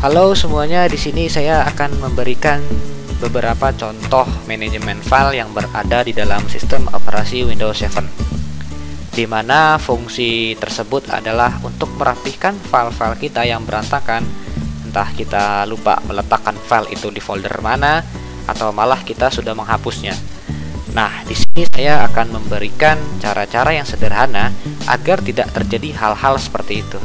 Halo semuanya, di sini saya akan memberikan beberapa contoh manajemen file yang berada di dalam sistem operasi Windows 7, di mana fungsi tersebut adalah untuk merapikan file-file kita yang berantakan, entah kita lupa meletakkan file itu di folder mana atau malah kita sudah menghapusnya. Nah, di sini saya akan memberikan cara-cara yang sederhana agar tidak terjadi hal-hal seperti itu.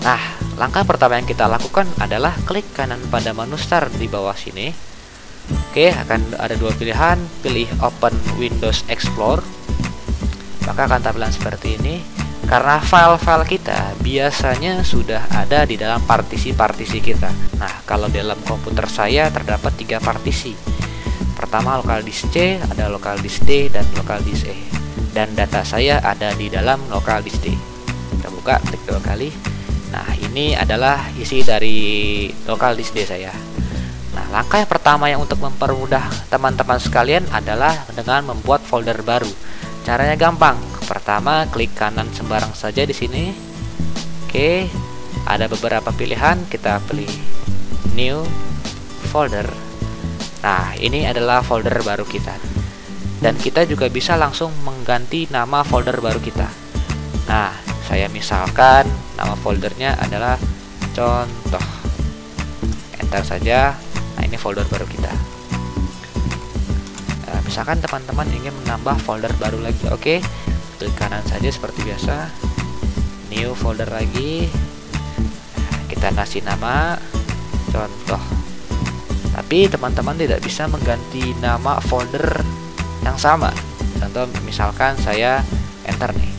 Nah, langkah pertama yang kita lakukan adalah klik kanan pada menu start di bawah sini. Oke, akan ada dua pilihan, pilih Open Windows Explorer. Maka akan tampilan seperti ini. Karena file-file kita biasanya sudah ada di dalam partisi-partisi kita. Nah, kalau dalam komputer saya terdapat 3 partisi. Pertama local disk C, ada local disk D, dan local disk E. Dan data saya ada di dalam local disk D. Kita buka, klik 2 kali. Nah, ini adalah isi dari local disk D saya. Nah, langkah yang pertama yang untuk mempermudah teman-teman sekalian adalah dengan membuat folder baru. Caranya gampang. Pertama, klik kanan sembarang saja di sini. Oke, ada beberapa pilihan, kita pilih New Folder. Nah, ini adalah folder baru kita. Dan kita juga bisa langsung mengganti nama folder baru kita. Nah, saya misalkan nama foldernya adalah contoh. Enter saja. Nah, ini folder baru kita. Nah, misalkan teman-teman ingin menambah folder baru lagi. Oke, klik kanan saja seperti biasa. New folder lagi. Nah, kita kasih nama contoh. Tapi teman-teman tidak bisa mengganti nama folder yang sama. Contoh misalkan saya enter nih.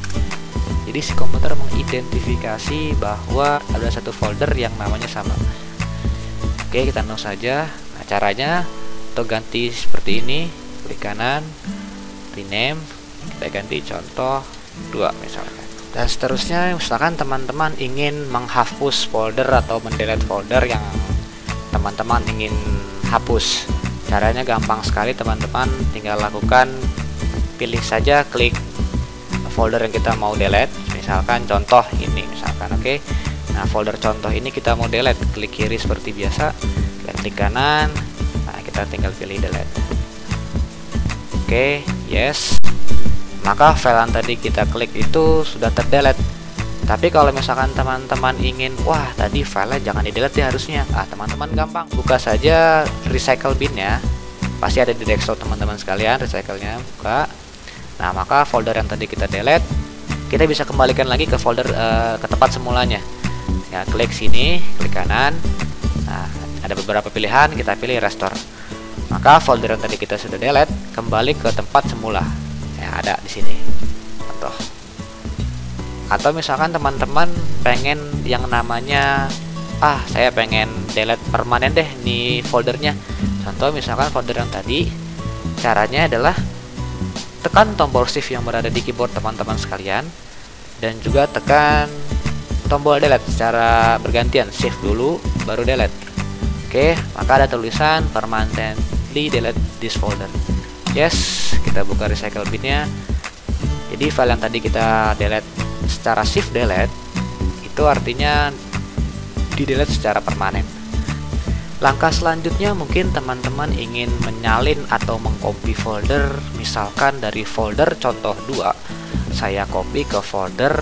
Jadi si komputer mengidentifikasi bahwa ada satu folder yang namanya sama. Oke, kita no saja. Nah, caranya untuk ganti seperti ini, klik kanan, rename, kita ganti contoh 2 misalkan. Dan seterusnya, misalkan teman-teman ingin menghapus folder atau mendelete folder yang teman-teman ingin hapus. Caranya gampang sekali teman-teman, tinggal lakukan, pilih saja, klik folder yang kita mau delete, misalkan contoh ini misalkan. Oke. Nah, folder contoh ini kita mau delete, klik kiri seperti biasa, klik kanan. Nah, kita tinggal pilih delete. Oke, yes. Maka file yang tadi kita klik itu sudah terdelete. Tapi kalau misalkan teman-teman ingin, wah tadi filenya jangan di-delete ya harusnya. Ah, teman-teman gampang, buka saja recycle bin-nya. Pasti ada di desktop teman-teman sekalian, recycle-nya buka. Nah, maka folder yang tadi kita delete, kita bisa kembalikan lagi ke folder ke tempat semulanya. Ya, klik sini, klik kanan. Nah, ada beberapa pilihan, kita pilih restore. Maka folder yang tadi kita sudah delete kembali ke tempat semula. Ya, ada di sini. Contoh. Atau misalkan teman-teman pengen yang namanya saya pengen delete permanen deh nih foldernya. Contoh misalkan folder yang tadi, caranya adalah tekan tombol shift yang berada di keyboard teman-teman sekalian, dan juga tekan tombol delete secara bergantian, shift dulu baru delete. Oke, maka ada tulisan permanently delete this folder. Yes, kita buka recycle bin-nya. Jadi file yang tadi kita delete secara shift delete itu artinya di delete secara permanen. Langkah selanjutnya mungkin teman-teman ingin menyalin atau mengcopy folder, misalkan dari folder contoh 2 saya copy ke folder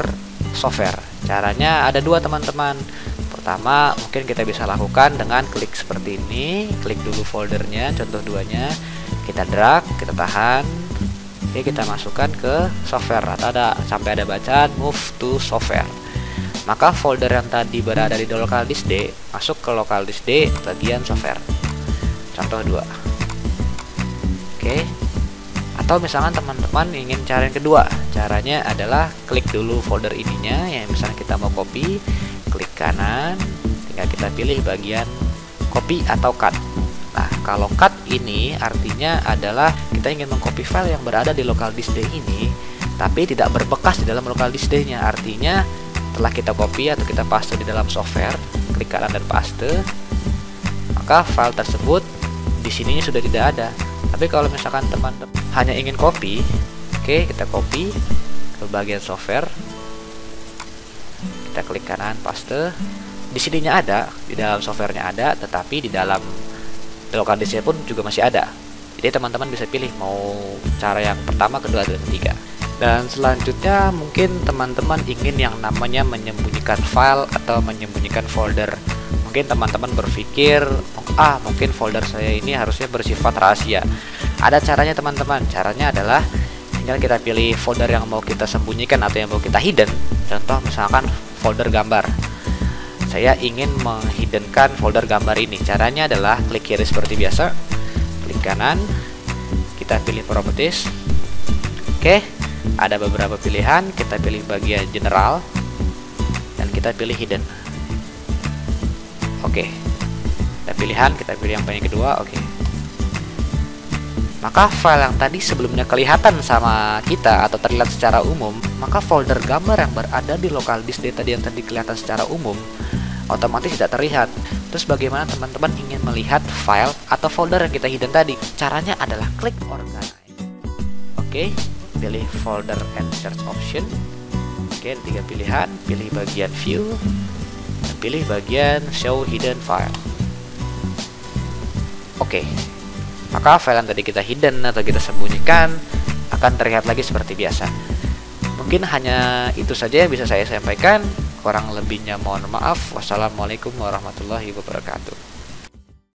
software. Caranya ada 2 teman-teman. Pertama, mungkin kita bisa lakukan dengan klik seperti ini, klik dulu foldernya contoh 2-nya, kita drag, kita tahan. Oke, kita masukkan ke software atau sampai ada bacaan move to software. Maka folder yang tadi berada di local disk D masuk ke local disk D bagian software. Contoh 2. Oke. Atau misalkan teman-teman ingin cara yang kedua, caranya adalah klik dulu folder ininya yang misalnya kita mau copy, klik kanan, tinggal kita pilih bagian copy atau cut. Nah, kalau cut ini artinya adalah kita ingin mengcopy file yang berada di local disk D ini, tapi tidak berbekas di dalam local disk D-nya. Artinya setelah kita copy atau kita paste di dalam software, klik kanan dan paste, maka file tersebut di sini sudah tidak ada. Tapi kalau misalkan teman-teman hanya ingin copy, oke, kita copy ke bagian software, kita klik kanan paste. di sininya ada, di dalam softwarenya ada, tetapi di dalam local disknya pun juga masih ada. Jadi teman-teman bisa pilih mau cara yang pertama, kedua, atau ketiga. Dan selanjutnya mungkin teman-teman ingin yang namanya menyembunyikan file atau menyembunyikan folder. Mungkin teman-teman berpikir, mungkin folder saya ini harusnya bersifat rahasia. Ada caranya teman-teman. Caranya adalah tinggal kita pilih folder yang mau kita sembunyikan atau yang mau kita hidden. Contoh misalkan folder gambar. Saya ingin menghiddenkan folder gambar ini. Caranya adalah klik kiri seperti biasa, klik kanan, kita pilih properties. Oke, ada beberapa pilihan, kita pilih bagian general dan kita pilih hidden. Oke, ada pilihan, kita pilih yang paling kedua. Oke, maka file yang tadi sebelumnya kelihatan sama kita atau terlihat secara umum, maka folder gambar yang berada di local disk tadi yang tadi kelihatan secara umum otomatis tidak terlihat. Terus bagaimana teman-teman ingin melihat file atau folder yang kita hidden tadi? Caranya adalah klik organize. Oke, pilih folder and search option. Oke, 3 pilihan, pilih bagian view dan pilih bagian show hidden file. Oke, maka file yang tadi kita hidden atau kita sembunyikan akan terlihat lagi seperti biasa. Mungkin hanya itu saja yang bisa saya sampaikan. Kurang lebihnya mohon maaf. Wassalamualaikum warahmatullahi wabarakatuh.